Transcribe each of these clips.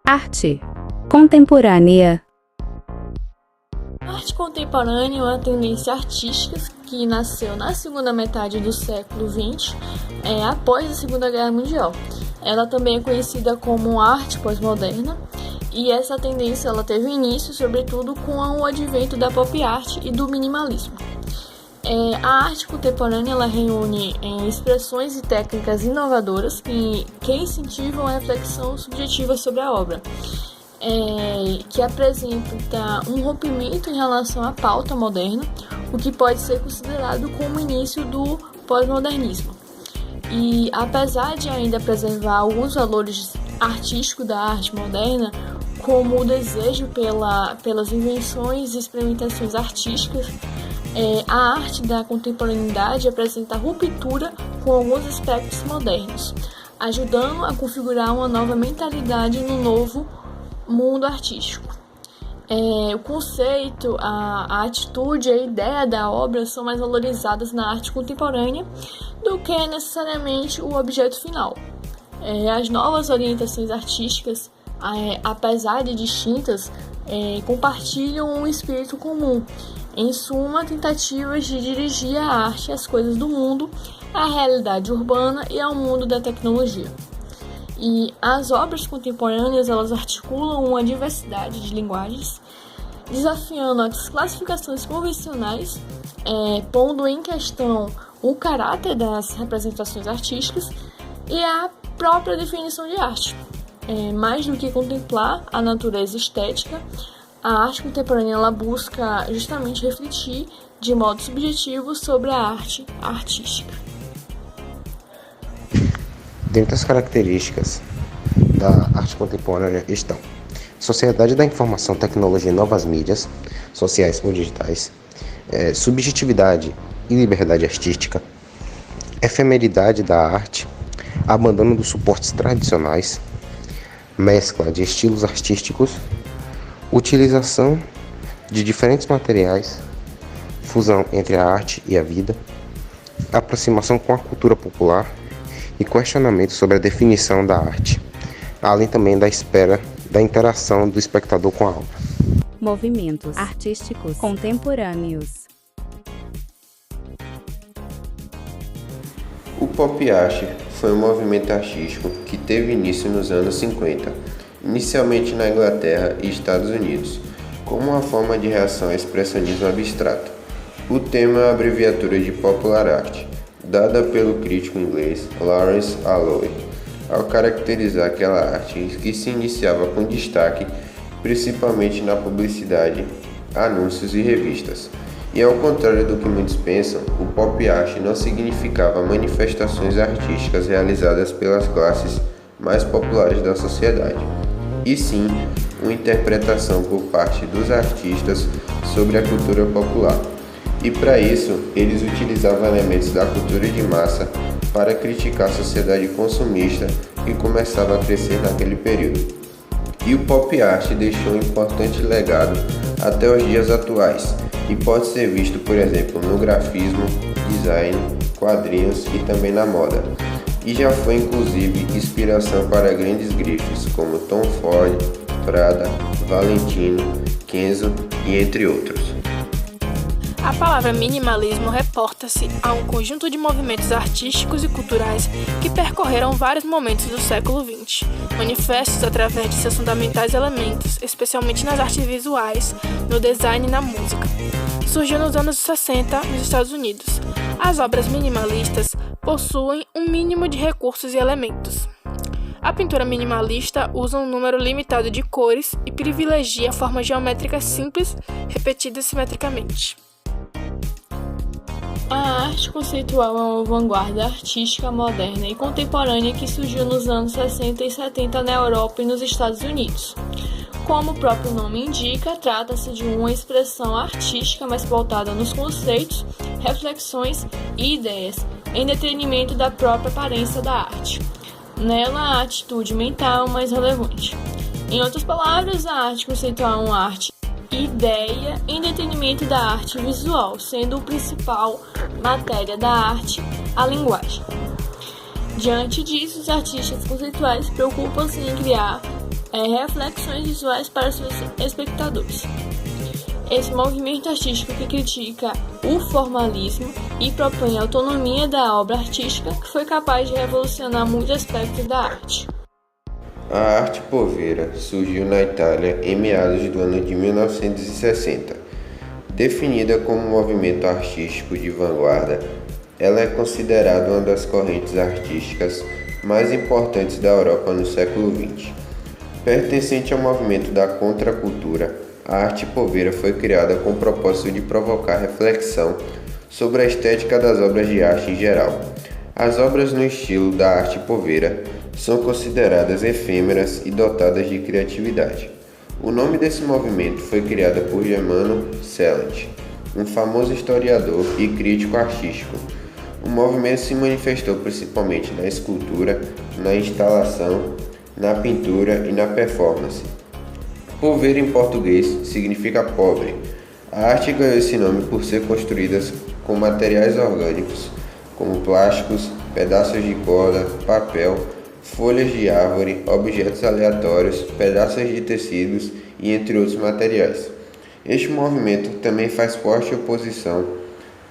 Arte contemporânea. A arte contemporânea é uma tendência artística que nasceu na segunda metade do século XX, após a Segunda Guerra Mundial. Ela também é conhecida como arte pós-moderna, e essa tendência ela teve início, sobretudo, com o advento da pop art e do minimalismo. A arte contemporânea ela reúne expressões e técnicas inovadoras que incentivam a reflexão subjetiva sobre a obra, que apresenta um rompimento em relação à pauta moderna, o que pode ser considerado como o início do pós-modernismo. E apesar de ainda preservar alguns valores artísticos da arte moderna, como o desejo pelas invenções e experimentações artísticas, a arte da contemporaneidade apresenta ruptura com alguns aspectos modernos, ajudando a configurar uma nova mentalidade no novo mundo artístico. O conceito, a atitude e a ideia da obra são mais valorizadas na arte contemporânea do que necessariamente o objeto final. As novas orientações artísticas, apesar de distintas, compartilham um espírito comum. Em suma, tentativas de dirigir a arte às coisas do mundo, à realidade urbana e ao mundo da tecnologia. E as obras contemporâneas elas articulam uma diversidade de linguagens, desafiando as classificações convencionais, pondo em questão o caráter das representações artísticas e a própria definição de arte. Mais do que contemplar a natureza estética, a arte contemporânea ela busca justamente refletir de modo subjetivo sobre a arte artística. Dentre as características da arte contemporânea estão sociedade da informação, tecnologia e novas mídias, sociais ou digitais, subjetividade e liberdade artística, efemeridade da arte, abandono dos suportes tradicionais, mescla de estilos artísticos, utilização de diferentes materiais, fusão entre a arte e a vida, aproximação com a cultura popular e questionamento sobre a definição da arte, além também da espera da interação do espectador com a obra. Movimentos artísticos contemporâneos. O pop art foi um movimento artístico que teve início nos anos 50, inicialmente na Inglaterra e Estados Unidos, como uma forma de reação ao expressionismo abstrato. O termo é uma abreviatura de popular art, dada pelo crítico inglês Lawrence Alloway, ao caracterizar aquela arte que se iniciava com destaque principalmente na publicidade, anúncios e revistas. E ao contrário do que muitos pensam, o pop art não significava manifestações artísticas realizadas pelas classes mais populares da sociedade, e sim uma interpretação por parte dos artistas sobre a cultura popular. E para isso, eles utilizavam elementos da cultura de massa para criticar a sociedade consumista que começava a crescer naquele período. E o pop art deixou um importante legado até os dias atuais e pode ser visto, por exemplo, no grafismo, design, quadrinhos e também na moda. E já foi inclusive inspiração para grandes grifes como Tom Ford, Prada, Valentino, Kenzo e entre outros. A palavra minimalismo reporta-se a um conjunto de movimentos artísticos e culturais que percorreram vários momentos do século XX, manifestos através de seus fundamentais elementos, especialmente nas artes visuais, no design e na música. Surgiu nos anos 60 nos Estados Unidos. As obras minimalistas possuem um mínimo de recursos e elementos. A pintura minimalista usa um número limitado de cores e privilegia formas geométricas simples, repetidas simetricamente. A arte conceitual é uma vanguarda artística moderna e contemporânea que surgiu nos anos 60 e 70 na Europa e nos Estados Unidos. Como o próprio nome indica, trata-se de uma expressão artística mais pautada nos conceitos, reflexões e ideias, em detrimento da própria aparência da arte. Nela, a atitude mental é mais relevante. Em outras palavras, a arte conceitual é uma arte ideia em detrimento da arte visual, sendo o principal matéria da arte a linguagem. Diante disso, os artistas conceituais preocupam-se em criar reflexões visuais para seus espectadores. Esse movimento artístico que critica o formalismo e propõe a autonomia da obra artística, que foi capaz de revolucionar muitos aspectos da arte. A arte povera surgiu na Itália em meados do ano de 1960. Definida como um movimento artístico de vanguarda, ela é considerada uma das correntes artísticas mais importantes da Europa no século XX. Pertencente ao movimento da contracultura, a arte povera foi criada com o propósito de provocar reflexão sobre a estética das obras de arte em geral. As obras no estilo da arte povera são consideradas efêmeras e dotadas de criatividade. O nome desse movimento foi criado por Germano Celent, um famoso historiador e crítico artístico. O movimento se manifestou principalmente na escultura, na instalação, na pintura e na performance. Povera em português significa pobre. A arte ganhou esse nome por ser construída com materiais orgânicos, como plásticos, pedaços de corda, papel, folhas de árvore, objetos aleatórios, pedaços de tecidos e entre outros materiais. Este movimento também faz forte oposição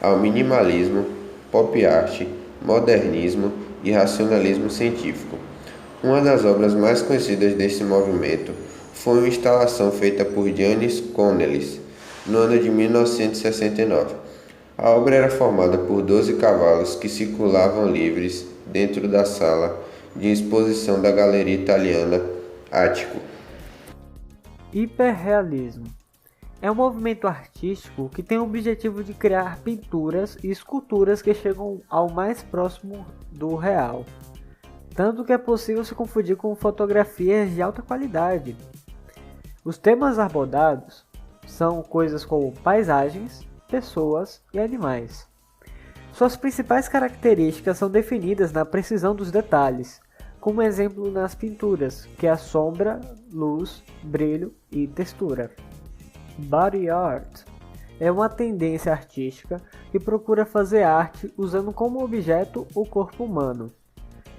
ao minimalismo, pop art, modernismo e racionalismo científico. Uma das obras mais conhecidas desse movimento foi uma instalação feita por Giannis Cornelis no ano de 1969. A obra era formada por 12 cavalos que circulavam livres dentro da sala de exposição da galeria italiana Ático. Hiperrealismo é um movimento artístico que tem o objetivo de criar pinturas e esculturas que chegam ao mais próximo do real, tanto que é possível se confundir com fotografias de alta qualidade. Os temas abordados são coisas como paisagens, pessoas e animais. Suas principais características são definidas na precisão dos detalhes, como exemplo nas pinturas, que é a sombra, luz, brilho e textura. Body art é uma tendência artística que procura fazer arte usando como objeto o corpo humano.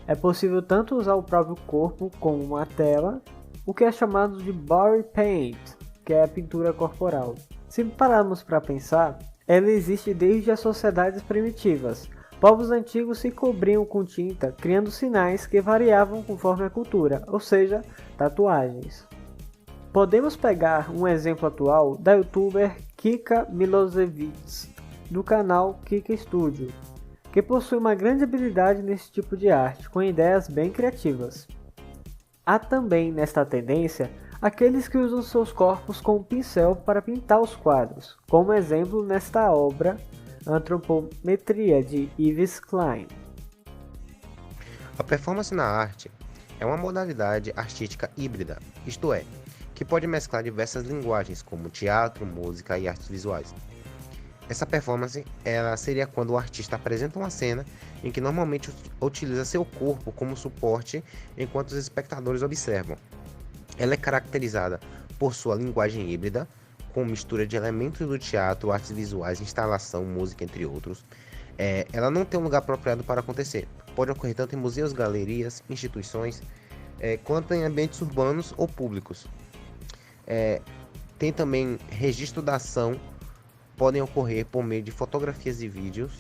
É possível tanto usar o próprio corpo como uma tela, o que é chamado de body paint, que é a pintura corporal. Se pararmos para pensar, ela existe desde as sociedades primitivas. Povos antigos se cobriam com tinta, criando sinais que variavam conforme a cultura, ou seja, tatuagens. Podemos pegar um exemplo atual da youtuber Kika Milosevic, do canal Kika Studio, que possui uma grande habilidade nesse tipo de arte, com ideias bem criativas. Há também nesta tendência aqueles que usam seus corpos como pincel para pintar os quadros, como exemplo nesta obra Antropometria de Yves Klein. A performance na arte é uma modalidade artística híbrida, isto é, que pode mesclar diversas linguagens como teatro, música e artes visuais. Essa performance seria quando o artista apresenta uma cena em que normalmente utiliza seu corpo como suporte enquanto os espectadores observam. Ela é caracterizada por sua linguagem híbrida, com mistura de elementos do teatro, artes visuais, instalação, música, entre outros. Ela não tem um lugar apropriado para acontecer. Pode ocorrer tanto em museus, galerias, instituições, quanto em ambientes urbanos ou públicos. Tem também registro da ação, podem ocorrer por meio de fotografias e vídeos,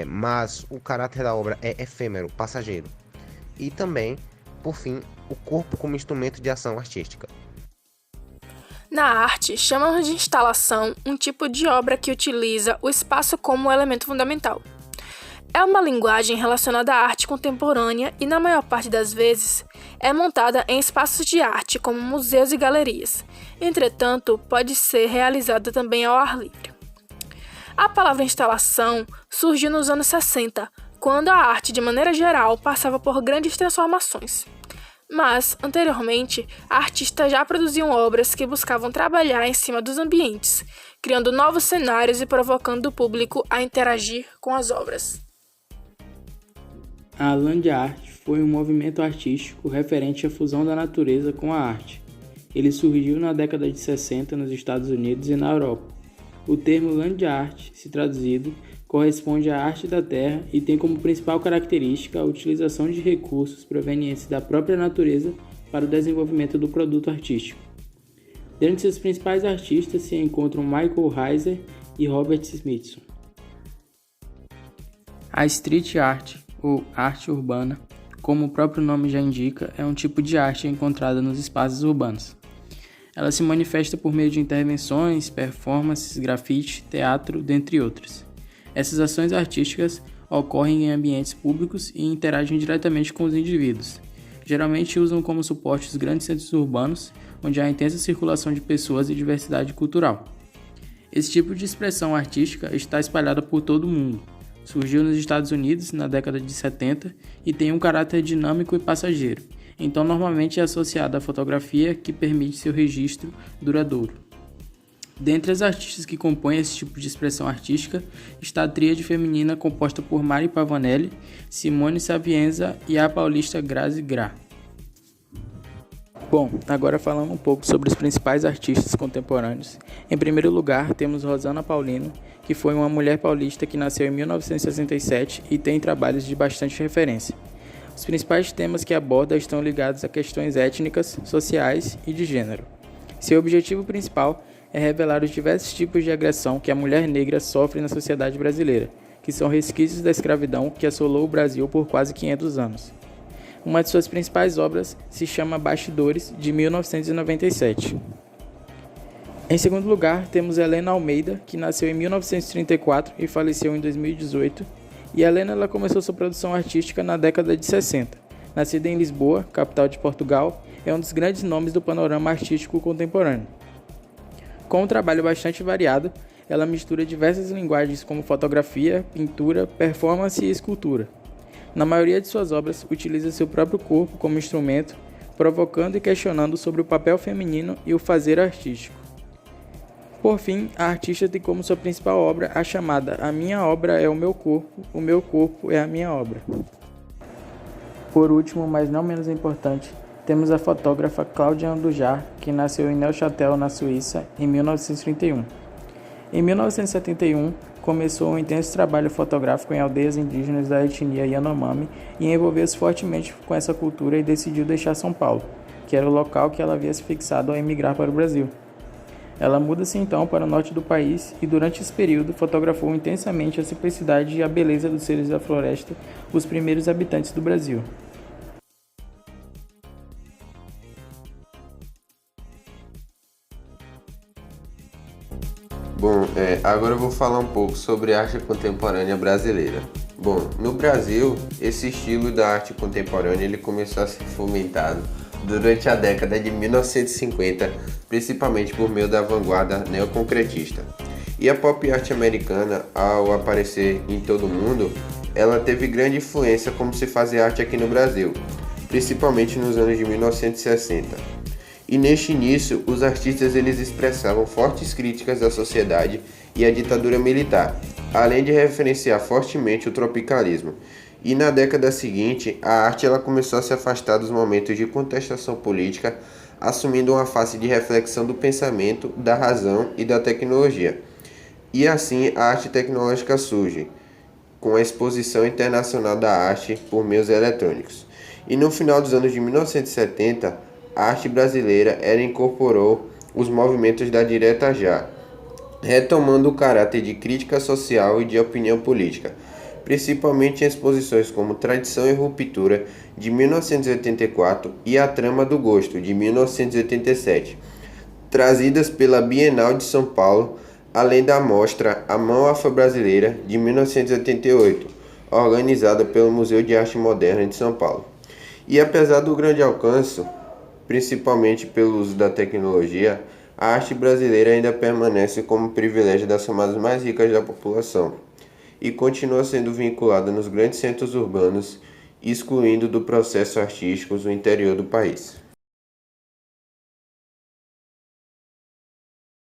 mas o caráter da obra é efêmero, passageiro. E também, por fim, o corpo como instrumento de ação artística. Na arte, chamamos de instalação um tipo de obra que utiliza o espaço como elemento fundamental. É uma linguagem relacionada à arte contemporânea e, na maior parte das vezes, é montada em espaços de arte, como museus e galerias. Entretanto, pode ser realizada também ao ar livre. A palavra instalação surgiu nos anos 60, quando a arte, de maneira geral, passava por grandes transformações. Mas, anteriormente, artistas já produziam obras que buscavam trabalhar em cima dos ambientes, criando novos cenários e provocando o público a interagir com as obras. A land art foi um movimento artístico referente à fusão da natureza com a arte. Ele surgiu na década de 60 nos Estados Unidos e na Europa. O termo land art, se traduzido, corresponde à arte da terra e tem como principal característica a utilização de recursos provenientes da própria natureza para o desenvolvimento do produto artístico. Dentre seus principais artistas se encontram Michael Heiser e Robert Smithson. A street art, ou arte urbana, como o próprio nome já indica, é um tipo de arte encontrada nos espaços urbanos. Ela se manifesta por meio de intervenções, performances, grafite, teatro, dentre outros. Essas ações artísticas ocorrem em ambientes públicos e interagem diretamente com os indivíduos. Geralmente usam como suporte os grandes centros urbanos, onde há intensa circulação de pessoas e diversidade cultural. Esse tipo de expressão artística está espalhada por todo o mundo. Surgiu nos Estados Unidos na década de 70 e tem um caráter dinâmico e passageiro, então normalmente é associada à fotografia que permite seu registro duradouro. Dentre as artistas que compõem esse tipo de expressão artística está a tríade feminina composta por Mari Pavanelli, Simone Sapienza e a paulista Grazi Gra. Bom, agora falando um pouco sobre os principais artistas contemporâneos. Em primeiro lugar, temos Rosana Paulino, que foi uma mulher paulista que nasceu em 1967 e tem trabalhos de bastante referência. Os principais temas que aborda estão ligados a questões étnicas, sociais e de gênero. Seu objetivo principal é revelar os diversos tipos de agressão que a mulher negra sofre na sociedade brasileira, que são resquícios da escravidão que assolou o Brasil por quase 500 anos. Uma de suas principais obras se chama Bastidores, de 1997. Em segundo lugar, temos Helena Almeida, que nasceu em 1934 e faleceu em 2018. E Helena ela começou sua produção artística na década de 60. Nascida em Lisboa, capital de Portugal, é um dos grandes nomes do panorama artístico contemporâneo. Com um trabalho bastante variado, ela mistura diversas linguagens como fotografia, pintura, performance e escultura. Na maioria de suas obras, utiliza seu próprio corpo como instrumento, provocando e questionando sobre o papel feminino e o fazer artístico. Por fim, a artista tem como sua principal obra a chamada A Minha Obra é o Meu Corpo é a Minha Obra. Por último, mas não menos importante, temos a fotógrafa Cláudia Andujar, que nasceu em Neuchâtel, na Suíça, em 1931. Em 1971, começou um intenso trabalho fotográfico em aldeias indígenas da etnia Yanomami e envolveu-se fortemente com essa cultura e decidiu deixar São Paulo, que era o local que ela havia se fixado ao emigrar para o Brasil. Ela muda-se então para o norte do país e durante esse período fotografou intensamente a simplicidade e a beleza dos seres da floresta, os primeiros habitantes do Brasil. Bom, agora eu vou falar um pouco sobre a arte contemporânea brasileira. Bom, no Brasil, esse estilo da arte contemporânea ele começou a ser fomentado durante a década de 1950, principalmente por meio da vanguarda neoconcretista. E a pop art americana, ao aparecer em todo o mundo, ela teve grande influência como se fazia arte aqui no Brasil, principalmente nos anos de 1960. E neste início, os artistas eles expressavam fortes críticas à sociedade e à ditadura militar, além de referenciar fortemente o tropicalismo. E na década seguinte, a arte ela começou a se afastar dos momentos de contestação política, assumindo uma face de reflexão do pensamento, da razão e da tecnologia. E assim, a arte tecnológica surge, com a exposição internacional da arte por meios eletrônicos. E no final dos anos de 1970, a arte brasileira incorporou os movimentos da Direta Já, retomando o caráter de crítica social e de opinião política, principalmente em exposições como Tradição e Ruptura, de 1984, e A Trama do Gosto, de 1987, trazidas pela Bienal de São Paulo, além da mostra A Mão Afro-Brasileira, de 1988, organizada pelo Museu de Arte Moderna de São Paulo. E apesar do grande alcance, principalmente pelo uso da tecnologia, a arte brasileira ainda permanece como privilégio das camadas mais ricas da população e continua sendo vinculada nos grandes centros urbanos, excluindo do processo artístico o interior do país.